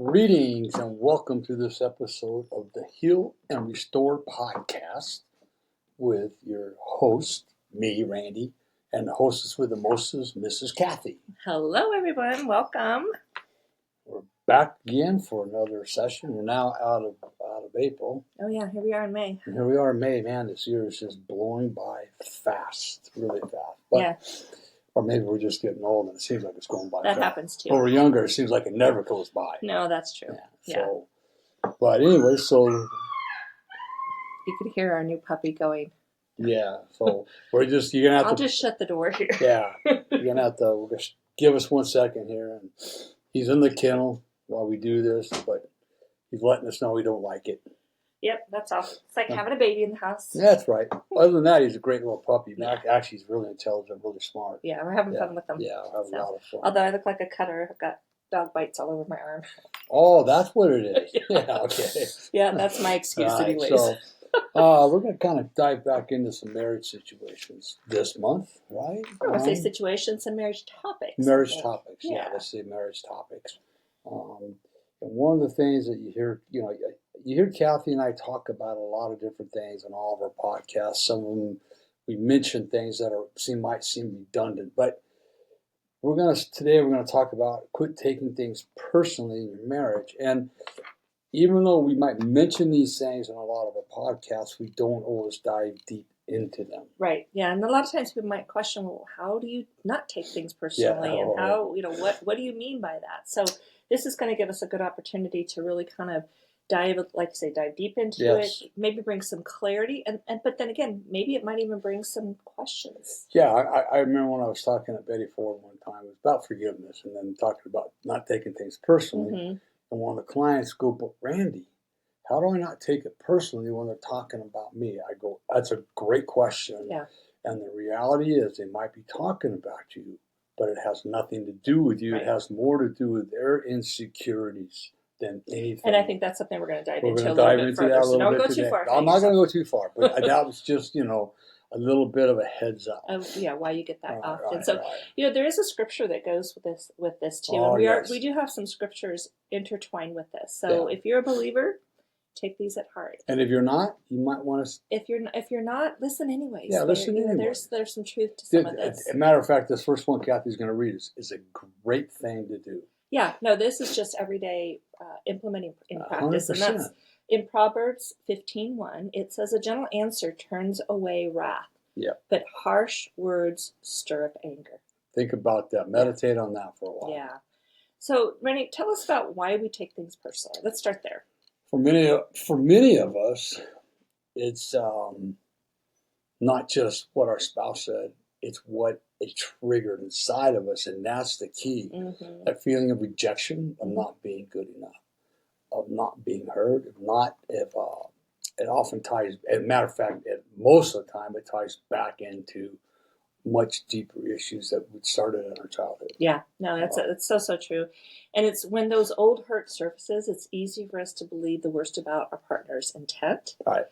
Greetings and welcome to this episode of the Heal and Restore podcast with your host, me, Randy, and the hostess with the mostest, Mrs. Cathy. Hello, everyone. Welcome. We're back again for another session. We're now out of April. Oh, yeah. Here we are in May. And here we are in May. Man, this year is just blowing by fast, really fast. But, yeah. Or maybe we're just getting old and it seems like it's going by That fast. happens too. When we're younger, it seems like it never goes by. No, that's true. So, but anyway, so you could hear our new puppy going. Yeah, so you're gonna have I'll just shut the door here. Yeah, you're gonna have to just give us 1 second here, and he's in the kennel while we do this, but he's letting us know we don't like it. Yep, that's all. It's like having a baby in the house. Yeah, that's right. Other than that, he's a great little puppy. Yeah. Actually, he's really intelligent, really smart. Yeah, we're having fun with him. Yeah, we're having a lot of fun. Although I look like a cutter, I've got dog bites all over my arm. Oh, that's what it is. Yeah, okay. Yeah, that's my excuse anyways. So, we're going to kind of dive back into some marriage situations this month, right? I want to say situations and marriage topics. Marriage topics, yeah. Let's say marriage topics. And one of the things that you hear Cathy and I talk about a lot of different things on all of our podcasts. Some of them, we mention things that might seem redundant, but today we're going to talk about quit taking things personally in your marriage. And even though we might mention these things in a lot of our podcasts, we don't always dive deep into them. Right. Yeah. And a lot of times people might question, well, how do you not take things personally? And how, what do you mean by that? So this is going to give us a good opportunity to really kind of dive deep into it, maybe bring some clarity. But then again, maybe it might even bring some questions. Yeah. I remember when I was talking at Betty Ford one time, it was about forgiveness and then talking about not taking things personally. Mm-hmm. And one of the clients go, but Randy, how do I not take it personally when they're talking about me? I go, that's a great question. Yeah. And the reality is they might be talking about you, but it has nothing to do with you. Right. It has more to do with their insecurities than anything. And I think that's something we're going to dive into a little bit further. So don't go too far. I'm not going to go too far, but that was just, a little bit of a heads up. Why you get that often. So, there is a scripture that goes with this too. Oh, and we do have some scriptures intertwined with this. So if you're a believer, take these at heart. And if you're not, you might want to. If you're not, listen anyways. Yeah, listen anyway. There's some truth to some of this. As a matter of fact, this first one Cathy's going to read is a great thing to do. Yeah, no, this is just everyday implementing in practice. 100%. And that's in Proverbs 15:1. It says, a gentle answer turns away wrath, but harsh words stir up anger. Think about that. Meditate on that for a while. Yeah. So, Rennie, tell us about why we take things personally. Let's start there. For many of us, it's not just what our spouse said. It's what it triggered inside of us, and that's the key. Mm-hmm. That feeling of rejection, of not being good enough, of not being heard, it often ties, as a matter of fact, most of the time it ties back into much deeper issues that started in our childhood. Yeah, no, it's so true. And it's when those old hurt surfaces, it's easy for us to believe the worst about our partner's intent. Right.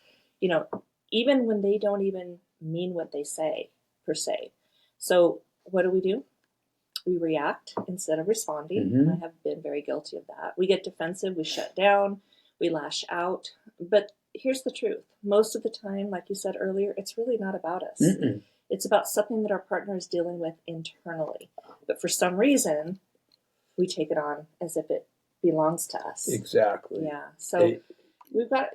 Even when they don't even mean what they say, per se. So what do? We react instead of responding. Mm-hmm. I have been very guilty of that. We get defensive, we shut down, we lash out. But here's the truth. Most of the time, like you said earlier, it's really not about us. Mm-mm. It's about something that our partner is dealing with internally. But for some reason, we take it on as if it belongs to us. Exactly. Yeah. So we've got,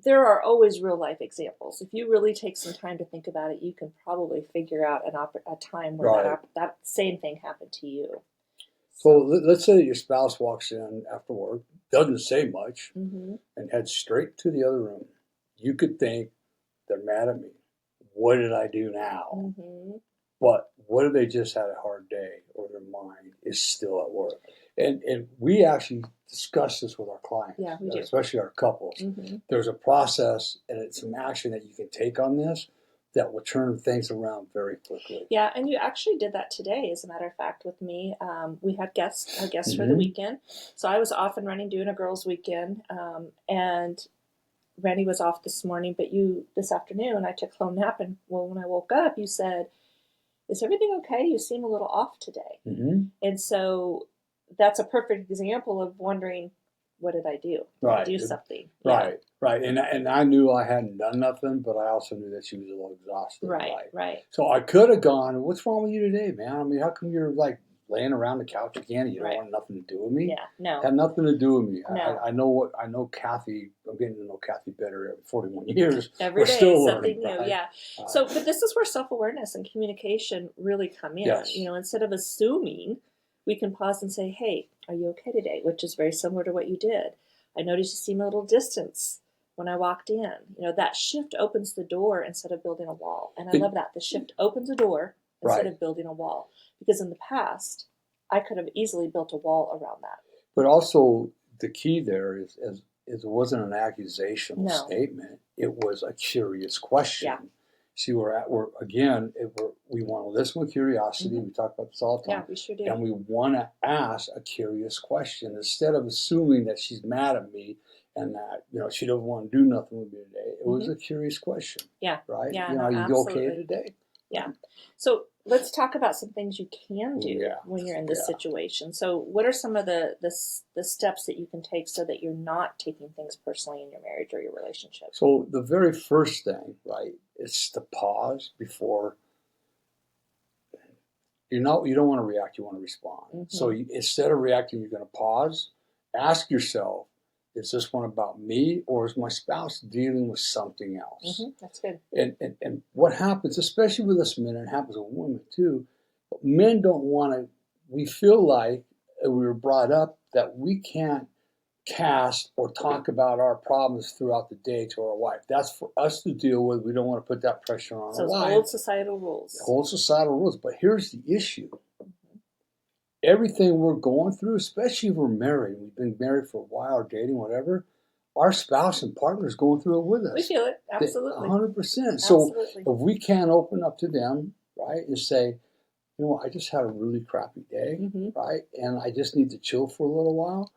there are always real life examples. If you really take some time to think about it, you can probably figure out a time where that same thing happened to you. So let's say that your spouse walks in after work, doesn't say much, mm-hmm. and heads straight to the other room. You could think they're mad at me. What did I do now? Mm-hmm. But what if they just had a hard day or their mind is still at work? And we actually discuss this with our clients, we do. Especially our couples. Mm-hmm. There's a process and it's some action that you can take on this that will turn things around very quickly. Yeah, and you actually did that today, as a matter of fact, with me. We had a guest mm-hmm. for the weekend. So I was off and running doing a girls' weekend, and Randy was off this morning, but this afternoon, I took a home nap, and when I woke up, you said, is everything okay? You seem a little off today. Mm-hmm. And so that's a perfect example of wondering, what did I do? Did I do something? Right, right. And I knew I hadn't done nothing, but I also knew that she was a little exhausted. Right. So I could have gone, what's wrong with you today, man? I mean, how come you're like laying around the couch again? You don't want nothing to do with me? Yeah, no. Had nothing to do with me. No. I know Cathy. I'm getting to know Cathy better at 41 years. Every We're day still something learning, new, right? yeah. So, but this is where self-awareness and communication really come in. Yes. Instead of assuming, we can pause and say, hey, are you okay today? Which is very similar to what you did. I noticed you seem a little distance when I walked in. That shift opens the door instead of building a wall. And I love that. The shift opens a door instead of building a wall. Because in the past, I could have easily built a wall around that. But also, the key there is it wasn't an accusational statement. It was a curious question. Yeah. See, we want to listen with curiosity. We talk about this all the time. Yeah, we sure do. And we want to ask a curious question instead of assuming that she's mad at me and that she doesn't want to do nothing with me today. It was a curious question. Yeah. Right. Yeah. Are you okay today? Yeah. So let's talk about some things you can do when you're in this situation. So what are some of the steps that you can take so that you're not taking things personally in your marriage or your relationship? So the very first thing, right, is to pause before. You don't want to react, you want to respond. So instead of reacting, you're going to pause, ask yourself, is this one about me or is my spouse dealing with something else? That's good. And what happens, especially with us men, and it happens with women too, but men don't want to, we feel like we were brought up that we can't cast or talk about our problems throughout the day to our wife. That's for us to deal with. We don't want to put that pressure on our wife. Old societal rules. Old societal rules. But here's the issue. Everything we're going through, especially if we're married, we've been married for a while or dating, whatever, our spouse and partner is going through it with us. We feel it, absolutely. 100%. So if we can't open up to them, right, and say, I just had a really crappy day, right, and I just need to chill for a little while,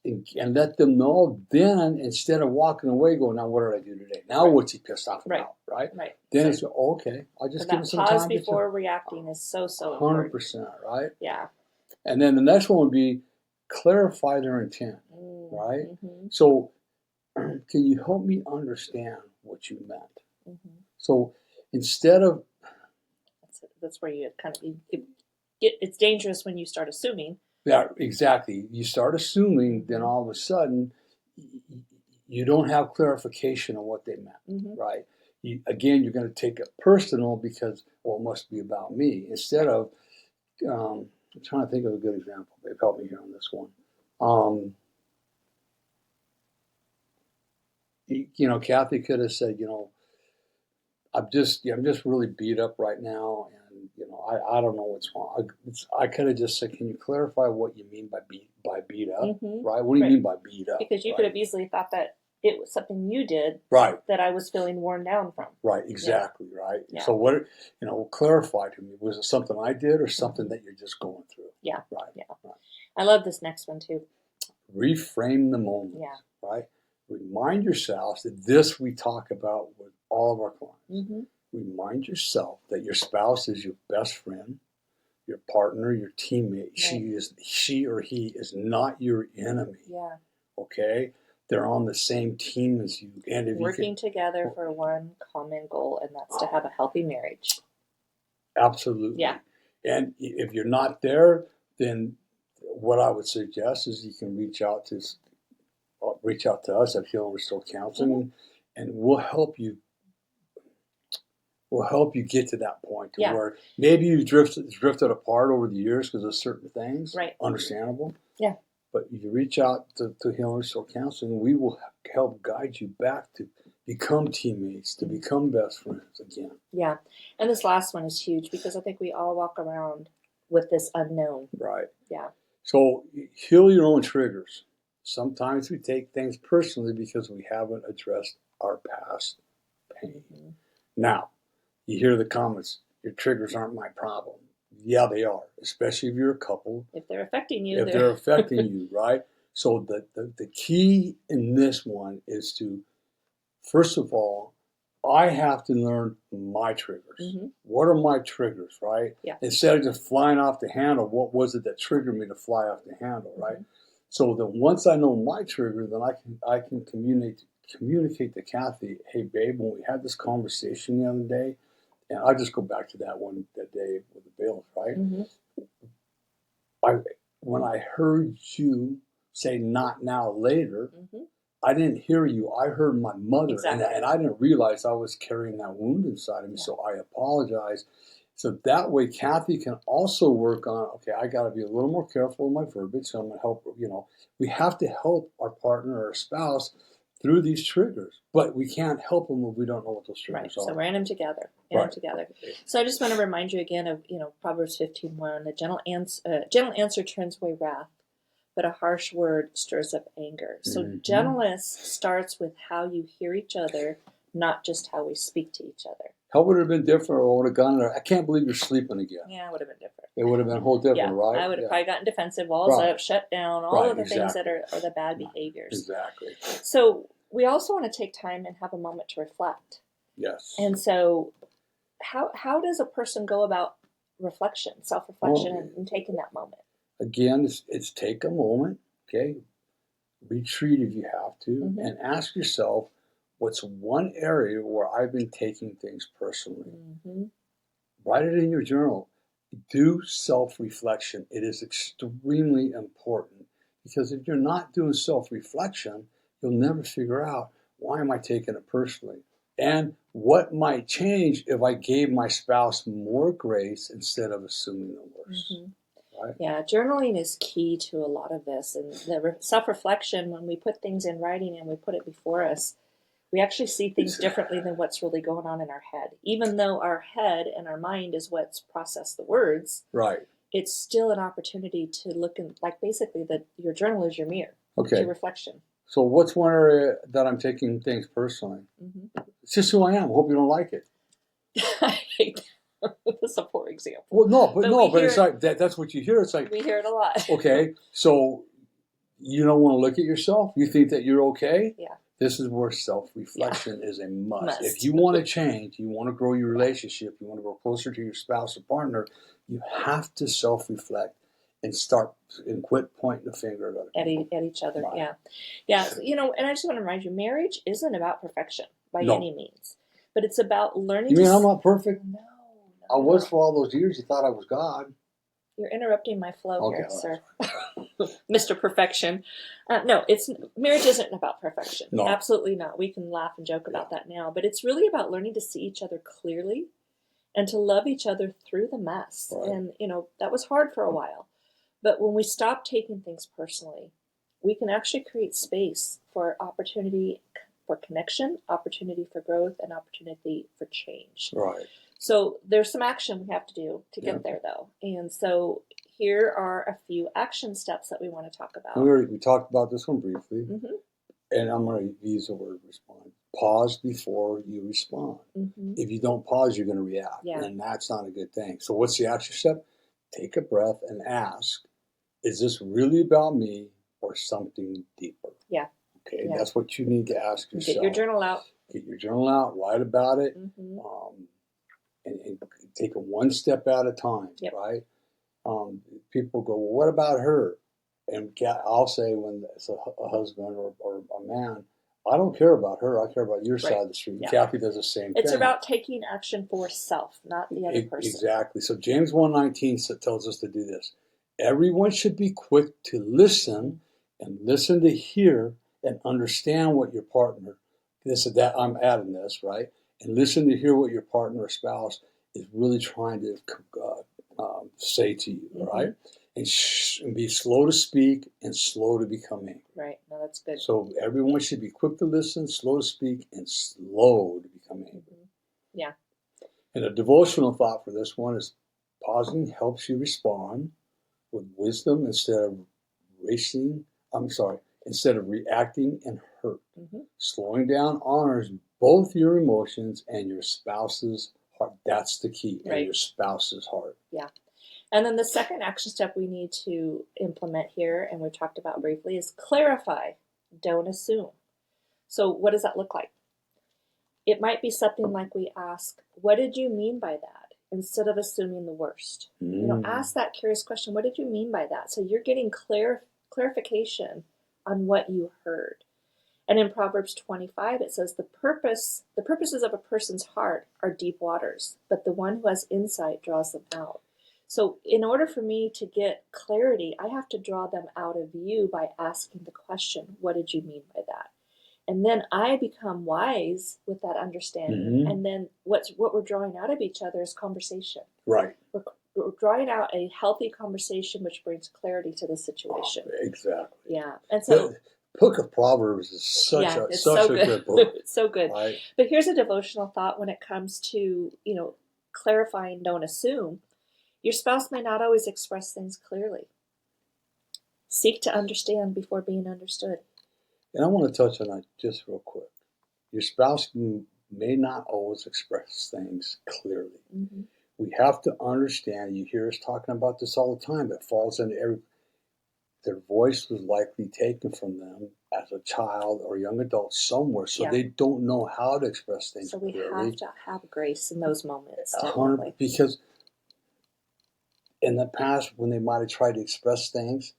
and let them know, then instead of walking away going, now what did I do today? Now what's he pissed off about, right? Then it's, okay, I'll just give him some time. Pause before reacting is so important. 100%, right? Yeah. And then the next one would be clarify their intent, right? So can you help me understand what you meant? So instead of... That's where you kind of, it's dangerous when you start assuming. Yeah, exactly. You start assuming, then all of a sudden, you don't have clarification on what they meant, right? You're going to take it personal because, it must be about me. Instead of, I'm trying to think of a good example. They've helped me here on this one. Cathy could have said, I'm just really beat up right now, and I don't know what's wrong. I could have just said, can you clarify what you mean by beat up, right? What do you mean by beat up? Because you could have easily thought that it was something you did, that I was feeling worn down from. Right, exactly, right. Yeah. So what, clarify to me, was it something I did or something that you're just going through? Yeah, right. Yeah, right. I love this next one too. Reframe the moment, right? Remind yourselves that this we talk about with all of our clients. Remind yourself that your spouse is your best friend, your partner, your teammate. Right. She or he is not your enemy. Yeah. Okay? They're on the same team as you. And if working together for one common goal, and that's to have a healthy marriage. Absolutely. Yeah. And if you're not there, then what I would suggest is you can reach out to us at Heal and Restore Counseling, and we'll help you. We'll help you get to that point where maybe you drifted apart over the years because of certain things. Right. Understandable. Yeah. But you reach out to Heal and Restore Counseling, we will help guide you back to become teammates, to become best friends again. Yeah. And this last one is huge because I think we all walk around with this unknown. Right. Yeah. So heal your own triggers. Sometimes we take things personally because we haven't addressed our past pain. Now, you hear the comments, your triggers aren't my problem. Yeah, they are, especially if you're a couple. If they're affecting you. If they're affecting you, right? So the key in this one is to, first of all, I have to learn my triggers. Mm-hmm. What are my triggers, right? Yeah. Instead of just flying off the handle, what was it that triggered me to fly off the handle, right? Mm-hmm. So that once I know my trigger, then I can communicate to Cathy, hey babe, when we had this conversation the other day, and I just go back to that day with the bills, right? Mm-hmm. When I heard you say not now, later, Mm-hmm. I didn't hear you. I heard my mother, Exactly. and I didn't realize I was carrying that wound inside of me. Yeah. So I apologize. So that way, Cathy can also work on. Okay, I got to be a little more careful with my verbiage. So I'm going to help. We have to help our partner or our spouse through these triggers, but we can't help them if we don't know what those triggers are. So we're in them together. So I just want to remind you again of Proverbs 15:1. A gentle answer turns away wrath, but a harsh word stirs up anger. So Mm-hmm. gentleness starts with how you hear each other, not just how we speak to each other. How would it have been different, or would have gone there? I can't believe you're sleeping again. Yeah, it would have been different. It would have been a whole different, right? I would have probably gotten defensive, walls up, shut down, all of the things that are the bad behaviors. Exactly. So we also want to take time and have a moment to reflect. Yes. And so how does a person go about reflection, self-reflection, and taking that moment? Again, it's take a moment, okay? Retreat if you have to, Mm-hmm. and ask yourself, what's one area where I've been taking things personally? Mm-hmm. Write it in your journal. Do self-reflection. It is extremely important, because if you're not doing self-reflection, you'll never figure out, why am I taking it personally? And what might change if I gave my spouse more grace instead of assuming the worst? Mm-hmm. Right? Yeah, journaling is key to a lot of this. And the self-reflection, when we put things in writing and we put it before us, we actually see things differently than what's really going on in our head. Even though our head and our mind is what's processed the words, right? It's still an opportunity to look in, like basically your journal is your mirror. Okay. It's your reflection. So what's one area that I'm taking things personally? Mm-hmm. It's just who I am. I hope you don't like it. I hate that. That's a poor example. Well, but it's like that's what you hear. It's like, we hear it a lot. Okay, so you don't want to look at yourself. You think that you're okay. Yeah. This is where self-reflection is a must. Must. If you want to change, you want to grow your relationship, you want to grow closer to your spouse or partner, you have to self-reflect and quit pointing the finger at each other. Right. Yeah. And I just want to remind you, marriage isn't about perfection by any means, but it's about learning. You mean I'm not perfect? No. I was for all those years. You thought I was God. You're interrupting my flow here, sir. Mr. Perfection. No, marriage isn't about perfection. No. Absolutely not. We can laugh and joke about that now, but it's really about learning to see each other clearly and to love each other through the mess. Right. And, that was hard for a while. But when we stop taking things personally, we can actually create space for opportunity for connection, opportunity for growth, and opportunity for change. Right. So there's some action we have to do to get there, though. And so here are a few action steps that we want to talk about. We talked about this one briefly, mm-hmm. and I'm going to use the word respond. Pause before you respond. Mm-hmm. If you don't pause, you're going to react, and that's not a good thing. So what's the action step? Take a breath and ask, is this really about me or something deeper? Yeah. Okay, that's what you need to ask yourself. Get your journal out. Get your journal out, write about it, mm-hmm. And take it one step at a time, right? People go, well, what about her? And I'll say, when it's a husband or a man, I don't care about her. I care about your side of the street. Yeah. Cathy does the same thing. It's about taking action for self, not the other person. Exactly. So James 1:19 tells us to do this. Everyone should be quick to listen and listen to hear and understand what your partner, I'm adding this, right? And listen to hear what your partner or spouse is really trying to say to you, mm-hmm. right? And be slow to speak and slow to become angry. Right. No, that's good. So everyone should be quick to listen, slow to speak, and slow to become angry. Mm-hmm. Yeah. And a devotional thought for this one is, pausing helps you respond with wisdom instead of reacting and hurt. Mm-hmm. Slowing down honors both your emotions and your spouse's heart. That's the key. Right. And your spouse's heart. Yeah. And then the second action step we need to implement here, and we've talked about briefly, is clarify, don't assume. So what does that look like? it might be something like we ask, what did you mean by that? Instead of assuming the worst. Ask that curious question, what did you mean by that? So you're getting clarification on what you heard. And in Proverbs 25, it says, the purposes of a person's heart are deep waters, but the one who has insight draws them out. So in order for me to get clarity, I have to draw them out of you by asking the question, what did you mean by that? And then I become wise with that understanding. And then what we're drawing out of each other is conversation. Right. We're drawing out a healthy conversation, which brings clarity to the situation. Exactly. Yeah. And so the book of Proverbs is such a good book. It's so good. Right? But here's a devotional thought when it comes to, clarifying, don't assume. Your spouse may not always express things clearly. Seek to understand before being understood. And I want to touch on that just real quick. Your spouse may not always express things clearly. Mm-hmm. We have to understand, you hear us talking about this all the time, it falls into their voice was likely taken from them as a child or young adult somewhere, so they don't know how to express things clearly. So we have to have grace in those moments, definitely. Because in the past, when they might have tried to express things,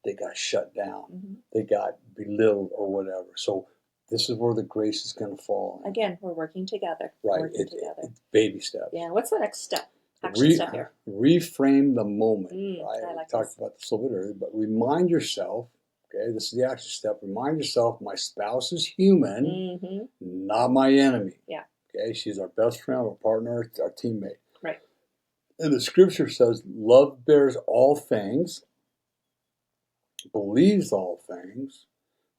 they got shut down. Mm-hmm. They got belittled or whatever. So this is where the grace is going to fall. Again, we're working together. Right. It's baby steps. Yeah. What's the next step? Action step here. Reframe the moment. Right. I like we talked about this a little bit earlier, but remind yourself, okay, this is the action step. Remind yourself, my spouse is human, not my enemy. Yeah. Okay. She's our best friend, our partner, our teammate. Right. And the scripture says, love bears all things, believes all things,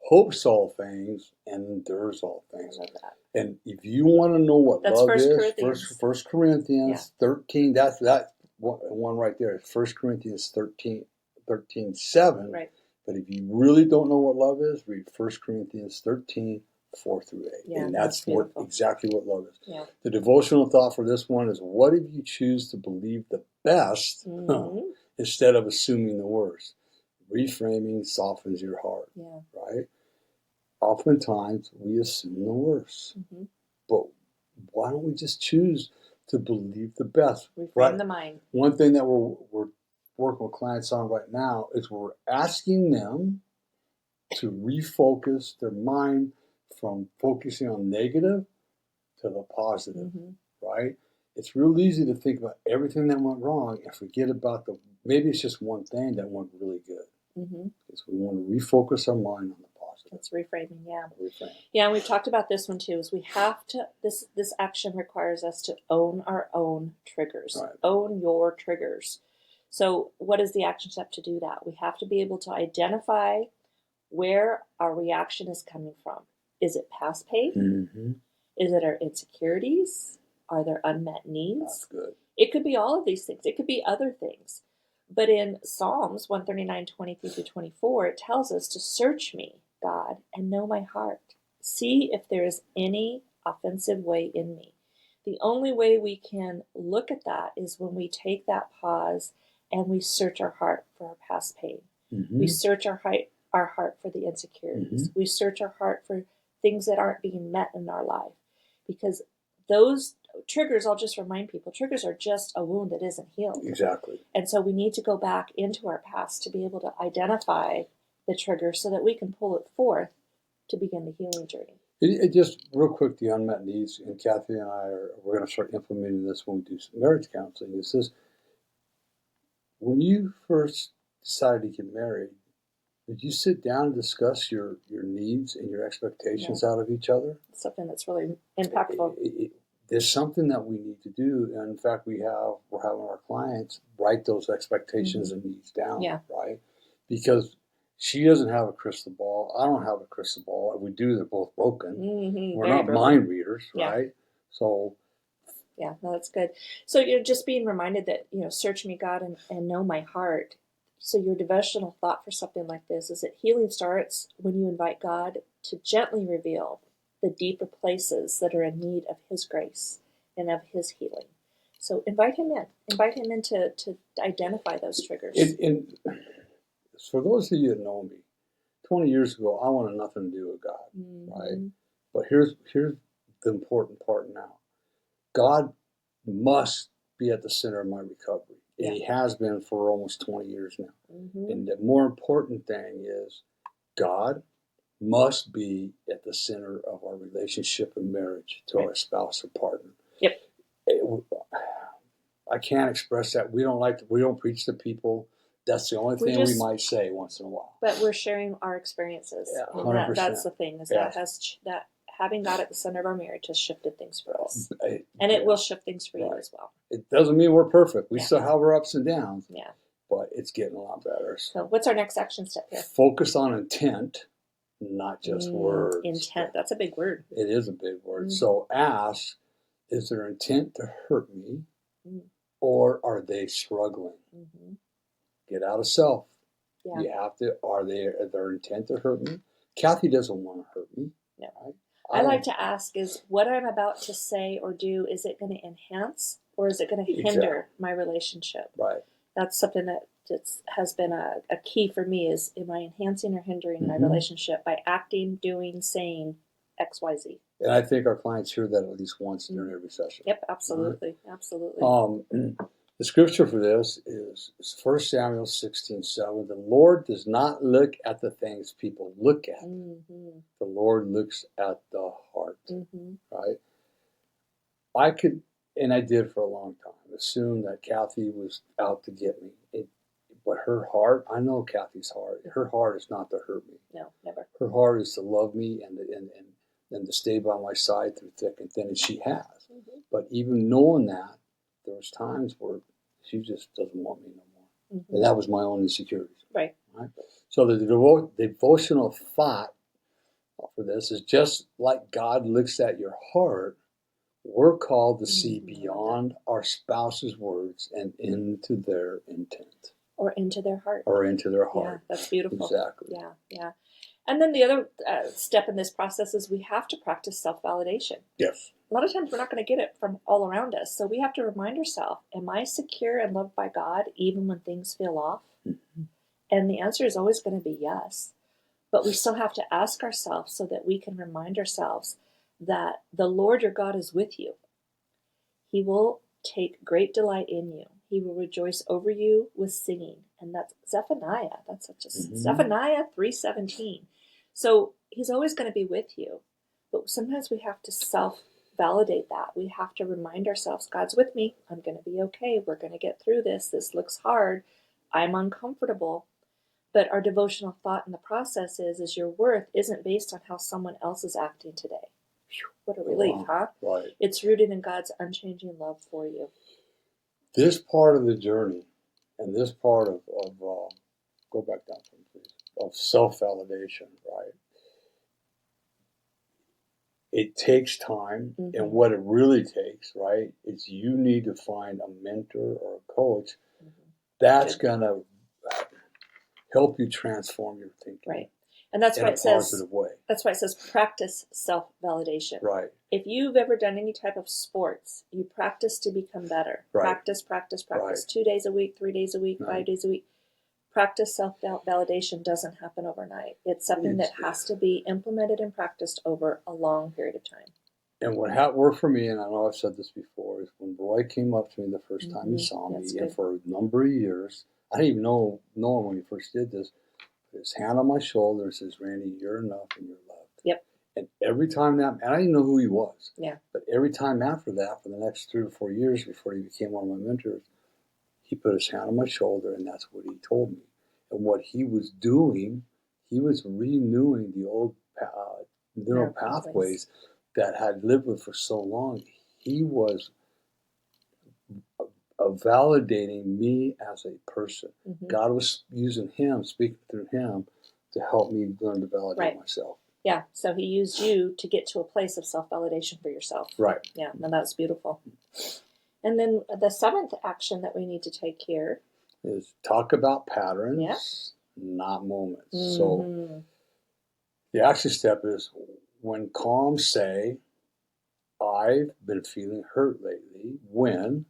hopes all things, and endures all things. I love that. And if you want to know what love is, 1 Corinthians 13, that's that one right there. 1 Corinthians 13:7. Right. But if you really don't know what love is, read 1 Corinthians 13, 4 through 8. Yeah, and that's exactly what love is. Yeah. The devotional thought for this one is, what if you choose to believe the best instead of assuming the worst? Reframing softens your heart, right? Oftentimes, we assume the worst. But why don't we just choose to believe the best? Reframe the mind. One thing that we're working with clients on right now is we're asking them to refocus their mind from focusing on negative to the positive, right? It's real easy to think about everything that went wrong and forget about maybe it's just one thing that went really good. Because we want to refocus our mind on the positive. It's reframing, yeah. Reframe. Yeah, and we've talked about this one too, is we have to, this action requires us to own our own triggers. Right. Own your triggers. So what is the action step to do that? We have to be able to identify where our reaction is coming from. Is it past pain? Is it our insecurities? Are there unmet needs? That's good. It could be all of these things. It could be other things. But in Psalms 139, 23 through 24, it tells us to search me, God, and know my heart. See if there is any offensive way in me. The only way we can look at that is when we take that pause and we search our heart for our past pain. We search our heart for the insecurities. We search our heart for things that aren't being met in our life. Because those triggers, I'll just remind people, triggers are just a wound that isn't healed. Exactly. And so we need to go back into our past to be able to identify the trigger so that we can pull it forth to begin the healing journey. It just real quick, the unmet needs, and Cathy and I we're going to start implementing this when we do some marriage counseling. It says, when you first decided to get married, did you sit down and discuss your needs and your expectations out of each other? It's something that's really impactful. There's something that we need to do, and in fact, we're having our clients write those expectations and needs down, right? Because she doesn't have a crystal ball. I don't have a crystal ball. If we do, they're both broken. We're not mind readers, right? So, yeah, no, that's good. So you're just being reminded that, search me, God, and know my heart. So your devotional thought for something like this is that healing starts when you invite God to gently reveal the deeper places that are in need of His grace and of His healing. So invite Him in. Invite Him in to identify those triggers. And for those of you that know me, 20 years ago, I wanted nothing to do with God, right? But here's the important part now. God must be at the center of my recovery. And he has been for almost 20 years now. Mm-hmm. And the more important thing is God must be at the center of our relationship and marriage to our spouse or partner. Yep. I can't express that. We don't preach to people. That's the only thing we might say once in a while. But we're sharing our experiences. Yeah, 100%. And that's the thing, is that having God at the center of our marriage has shifted things for us. And it will shift things for you as well. It doesn't mean we're perfect. We still have our ups and downs. Yeah. But it's getting a lot better. So what's our next action step here? Focus on intent, not just words. Intent. That's a big word. It is a big word. So ask, is their intent to hurt me, or are they struggling? Get out of self. Yeah. You have to, are their intent to hurt me? Kathy doesn't want to hurt me. No. Right? I like to ask, is what I'm about to say or do, is it going to enhance or is it going to hinder my relationship? Right. That's something that has been a key for me, is, am I enhancing or hindering my relationship by acting, doing, saying X, Y, Z? And I think our clients hear that at least once during every session. Yep, absolutely. Right? Absolutely. The scripture for this is 1 Samuel 16:7. The Lord does not look at the things people look at. The Lord looks at the heart. Right? I could, and I did for a long time, assume that Kathy was out to get me. But her heart, I know Kathy's heart. Her heart is not to hurt me. No, never. Her heart is to love me and to stay by my side through thick and thin, and she has. But even knowing that, there was times where she just doesn't want me no more. And that was my own insecurities. Right. So the devotional thought for this is, just like God looks at your heart, we're called to see beyond our spouse's words and into their intent. Or into their heart. Yeah, that's beautiful. Exactly. Yeah. And then the other step in this process is we have to practice self-validation. Yes. A lot of times we're not going to get it from all around us. So we have to remind ourselves, am I secure and loved by God even when things feel off? And the answer is always going to be yes. But we still have to ask ourselves so that we can remind ourselves that the Lord your God is with you. He will take great delight in you. He will rejoice over you with singing. And that's Zephaniah. That's such a Zephaniah 3:17. So he's always going to be with you. But sometimes we have to self-validate that. We have to remind ourselves, God's with me. I'm going to be okay. We're going to get through this. This looks hard. I'm uncomfortable. But our devotional thought in the process is your worth isn't based on how someone else is acting today. Whew, what a relief, huh? Right. It's rooted in God's unchanging love for you. This part of the journey and this part of go back down, please, of self-validation, right? It takes time, and what it really takes, right, is you need to find a mentor or a coach that's going to help you transform your thinking. Right. And that's why it says, positive way. That's why it says practice self-validation. Right. If you've ever done any type of sports, you practice to become better. Right. Practice. Right. 2 days a week, 3 days a week, 5 days a week. Practice self-validation doesn't happen overnight. It's something that has to be implemented and practiced over a long period of time. And what worked for me, and I know I've said this before, is when Roy came up to me the first time he saw me, and for a number of years, I didn't even know him when he first did this, put his hand on my shoulder and says, Randy, you're enough and you're loved. Yep. And every time and I didn't know who he was. Yeah. But every time after that, for the next 3 or 4 years before he became one of my mentors, he put his hand on my shoulder, and that's what he told me. And what he was doing, he was renewing the old neural pathways that had lived with for so long. He was validating me as a person. God was using him, speaking through him, to help me learn to validate myself. Yeah, so he used you to get to a place of self-validation for yourself. Right. Yeah, and that's beautiful. And then the seventh action that we need to take here is talk about patterns, not moments. So the action step is, when calm, say, I've been feeling hurt lately. When,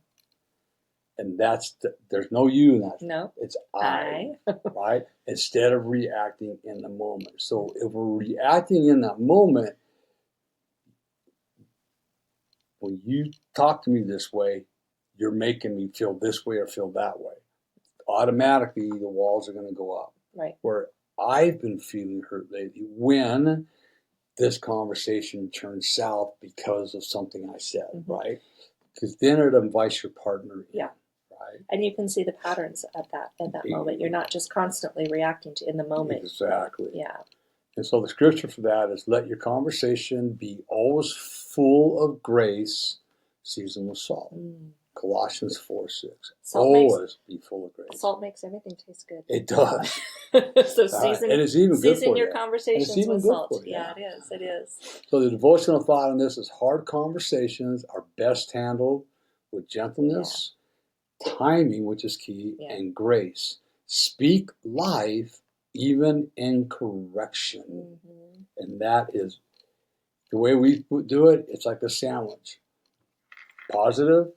and there's no you in that. No. It's I. Right? Instead of reacting in the moment. So if we're reacting in that moment, when you talk to me this way, you're making me feel this way or feel that way. Automatically, the walls are going to go up. Right. Where I've been feeling hurt lately when this conversation turns south because of something I said, right? Because then it invites your partner in. Yeah. Right. And you can see the patterns at that moment. You're not just constantly reacting to in the moment. Exactly. Yeah. And so the scripture for that is, let your conversation be always full of grace, seasoned with salt. Colossians 4:6. Always be full of grace. Salt makes everything taste good. It does. So season, and it's even good season for your you. conversations with salt. Yeah, it is. It is. So the devotional thought on this is, hard conversations are best handled with gentleness, timing, which is key, and grace. Speak life even in correction. And that is the way we do it. It's like a sandwich. Positive,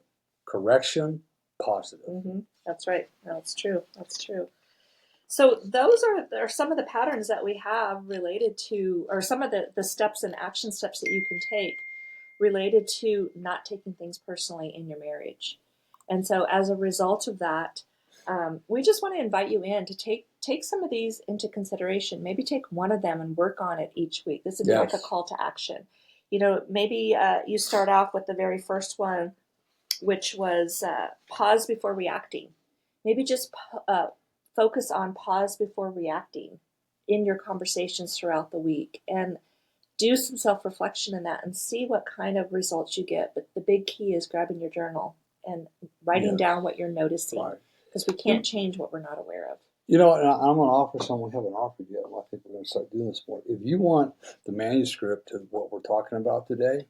correction, positive. That's right. That's true. That's true. So those are some of the patterns that we have related to, or some of the steps and action steps that you can take related to not taking things personally in your marriage. And so as a result of that, we just want to invite you in to take some of these into consideration. Maybe take one of them and work on it each week. This would be like a call to action. Maybe you start off with the very first one, which was pause before reacting. Maybe just focus on pause before reacting in your conversations throughout the week, and do some self-reflection in that and see what kind of results you get. But the big key is grabbing your journal and writing down what you're noticing, because we can't change what we're not aware of. And I'm going to offer something we haven't offered yet. I think we're going to start doing this more. If you want the manuscript to what we're talking about today,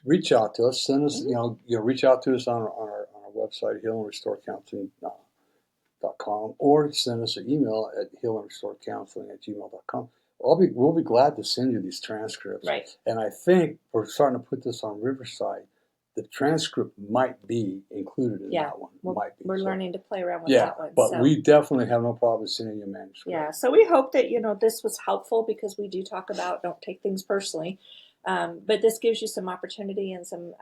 reach out to us. Send us, reach out to us on our website, healandrestorecounseling.com, or send us an email at healandrestorecounseling@gmail.com. We'll be glad to send you these transcripts. Right. And I think we're starting to put this on Riverside. The transcript might be included in that one. We're learning to play around with that one. But we definitely have no problem sending you a manuscript. Yeah, so we hope that this was helpful, because we do talk about don't take things personally. But this gives you some opportunity and some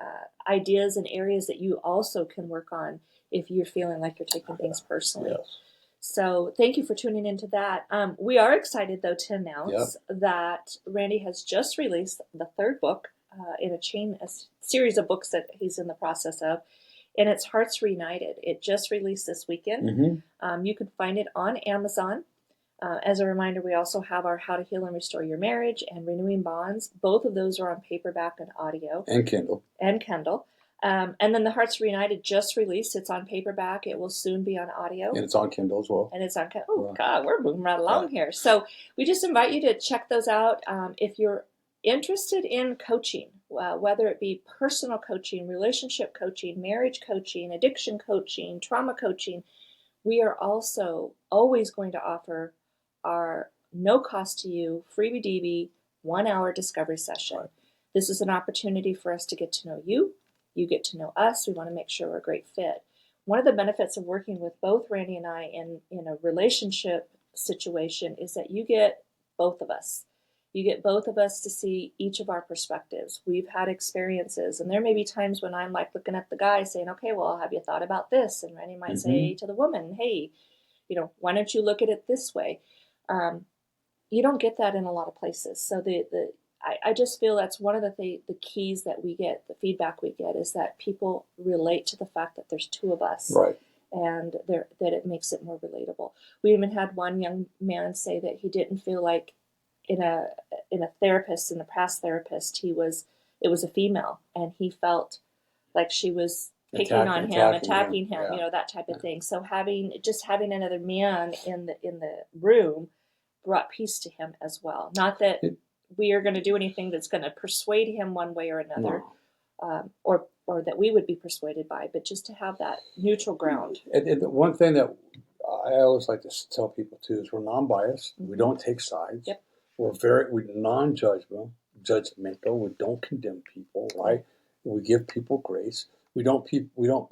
ideas and areas that you also can work on if you're feeling like you're taking things personally. Yes. So thank you for tuning into that. We are excited, though, to announce that Randy has just released the third book in a series of books that he's in the process of, and it's Hearts Reunited. It just released this weekend. You can find it on Amazon. As a reminder, we also have our How to Heal and Restore Your Marriage and Renewing Bonds. Both of those are on paperback and audio. And Kindle. And then the Hearts Reunited just released. It's on paperback. It will soon be on audio. And it's on Kindle as well. And it's on Kindle. Oh, God, we're moving right along here. So we just invite you to check those out. If you're interested in coaching, whether it be personal coaching, relationship coaching, marriage coaching, addiction coaching, trauma coaching, we are also always going to offer our no cost to you, freebie-deebie, 1-hour discovery session. Right. This is an opportunity for us to get to know you. You get to know us. We want to make sure we're a great fit. One of the benefits of working with both Randy and I in a relationship situation is that you get both of us. You get both of us to see each of our perspectives. We've had experiences, and there may be times when I'm like looking at the guy saying, okay, well, have you thought about this? And Randy might say to the woman, hey, why don't you look at it this way? You don't get that in a lot of places. So I just feel that's one of the keys that we get, the feedback we get, is that people relate to the fact that there's two of us. Right. And that it makes it more relatable. We even had one young man say that he didn't feel like in a therapist, in the past therapist, it was a female, and he felt like she was picking on him, attacking him, that type of thing. So having another man in the room brought peace to him as well. Not that we are going to do anything that's going to persuade him one way or another, or that we would be persuaded by, but just to have that neutral ground. And the one thing that I always like to tell people too is we're non-biased. We don't take sides. Yep. We're non-judgmental. We don't condemn people, right? We give people grace. We don't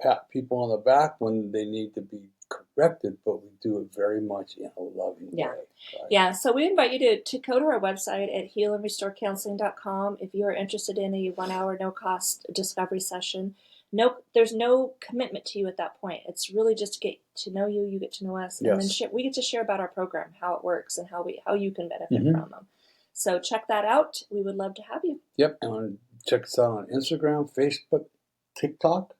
pat people on the back when they need to be correct it, but we do it very much in a loving way. Right? Yeah, so we invite you to go to our website at healandrestorecounseling.com if you are interested in a 1 hour, no cost discovery session. No, there's no commitment to you at that point. It's really just to get to know you, you get to know us, and then we get to share about our program, how it works, and how you can benefit from them. So check that out. We would love to have you. Yep, and check us out on Instagram, Facebook, TikTok,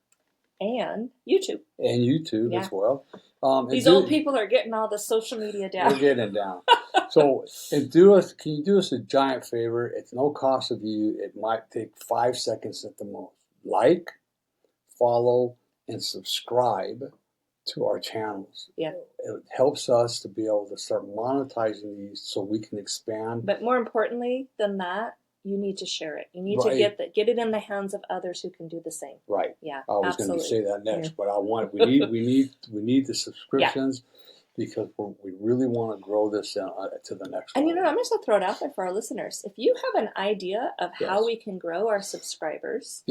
and YouTube. And YouTube as well. These old people are getting all the social media down. We're getting it down. So, can you do us a giant favor? It's no cost of you. It might take 5 seconds at the most. Like, follow, and subscribe to our channels. Yeah. It helps us to be able to start monetizing these so we can expand. But more importantly than that, you need to share it. You need to get it in the hands of others who can do the same. Right. Yeah. I was going to say that next, but we need the subscriptions because we really want to grow this to the next level. And I'm just going to throw it out there for our listeners. If you have an idea of how we can grow our subscribers,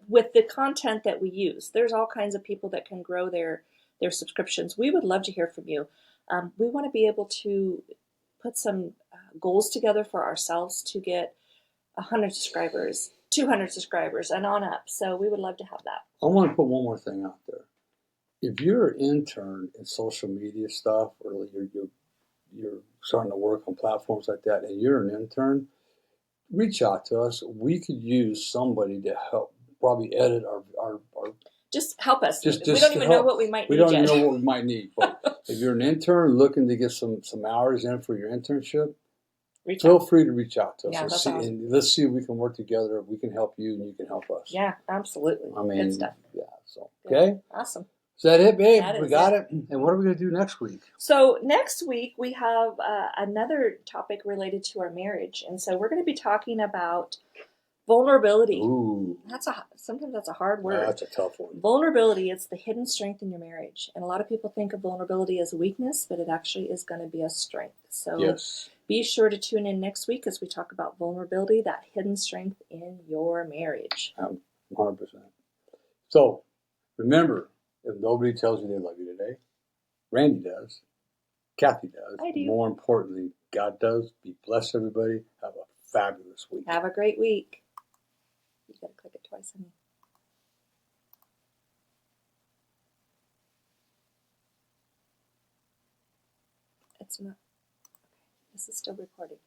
with the content that we use, there's all kinds of people that can grow their subscriptions. We would love to hear from you. We want to be able to put some goals together for ourselves to get 100 subscribers, 200 subscribers, and on up. So we would love to have that. I want to put one more thing out there. If you're an intern in social media stuff, or you're starting to work on platforms like that, and you're an intern, reach out to us. We could use somebody to help probably edit our just help us. We don't even know what we might need. We don't even know what we might need. But if you're an intern looking to get some hours in for your internship, feel free to reach out to us. Let's see if we can work together. If we can help you and you can help us. Yeah, absolutely. Good stuff. Yeah. So okay. Awesome. Is that it, babe? We got it. And what are we going to do next week? So next week we have another topic related to our marriage, and so we're going to be talking about vulnerability. Ooh. Sometimes that's a hard word. That's a tough one. Vulnerability, it's the hidden strength in your marriage. And a lot of people think of vulnerability as a weakness, but it actually is going to be a strength. So be sure to tune in next week as we talk about vulnerability, that hidden strength in your marriage. 100%. So remember, if nobody tells you they love you today, Randy does, Cathy does. I do. More importantly, God does. Be blessed, everybody. Have a fabulous week. Have a great week. You got to click it twice, honey. It's not. Okay. This is still recording.